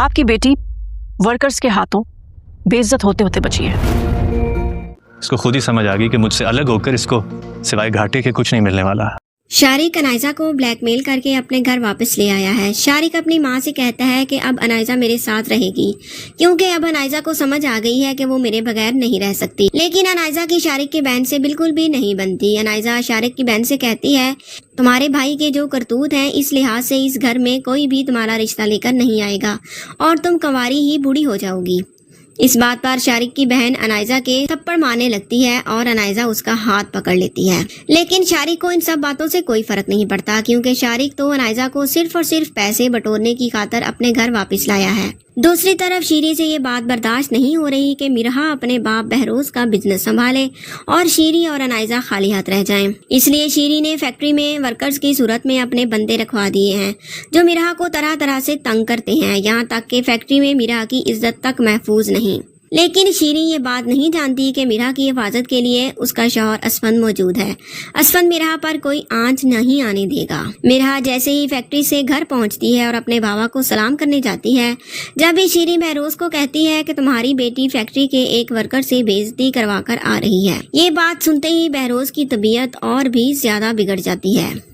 آپ کی بیٹی ورکرز کے ہاتھوں بے عزت ہوتے ہوتے بچی ہے۔ اس کو خود ہی سمجھ آ گئی کہ مجھ سے الگ ہو کر اس کو سوائے گھاٹے کے کچھ نہیں ملنے والا۔ شارق انائزہ کو بلیک میل کر کے اپنے گھر واپس لے آیا ہے۔ شارق اپنی ماں سے کہتا ہے کہ اب انائزہ میرے ساتھ رہے گی کیونکہ اب انائزہ کو سمجھ آ گئی ہے کہ وہ میرے بغیر نہیں رہ سکتی، لیکن انائزہ کی شارق کی بہن سے بالکل بھی نہیں بنتی۔ انائزہ شارق کی بہن سے کہتی ہے تمہارے بھائی کے جو کرتوت ہیں اس لحاظ سے اس گھر میں کوئی بھی تمہارا رشتہ لے کر نہیں آئے گا اور تم کنواری ہی بوڑھی ہو جاؤ گی۔ اس بات پر شارق کی بہن انائزہ کے تھپڑ مارنے لگتی ہے اور انائزہ اس کا ہاتھ پکڑ لیتی ہے، لیکن شارق کو ان سب باتوں سے کوئی فرق نہیں پڑتا کیونکہ شارق تو انائزہ کو صرف اور صرف پیسے بٹورنے کی خاطر اپنے گھر واپس لایا ہے۔ دوسری طرف شیری سے یہ بات برداشت نہیں ہو رہی کہ مرہا اپنے باپ بہروز کا بزنس سنبھالے اور شیری اور انائزہ خالی ہاتھ رہ جائیں۔ اس لیے شیری نے فیکٹری میں ورکرز کی صورت میں اپنے بندے رکھوا دیے ہیں جو مرہا کو طرح طرح سے تنگ کرتے ہیں، یہاں تک کہ فیکٹری میں مرہا کی عزت تک محفوظ نہیں۔ لیکن شیری یہ بات نہیں جانتی کہ مرہا کی حفاظت کے لیے اس کا شوہر اسفند موجود ہے۔ اسفند مرہا پر کوئی آنچ نہیں آنے دے گا۔ مرہا جیسے ہی فیکٹری سے گھر پہنچتی ہے اور اپنے بابا کو سلام کرنے جاتی ہے، جب ہی شیری بہروز کو کہتی ہے کہ تمہاری بیٹی فیکٹری کے ایک ورکر سے بے عزتی کروا کر آ رہی ہے۔ یہ بات سنتے ہی بہروز کی طبیعت اور بھی زیادہ بگڑ جاتی ہے۔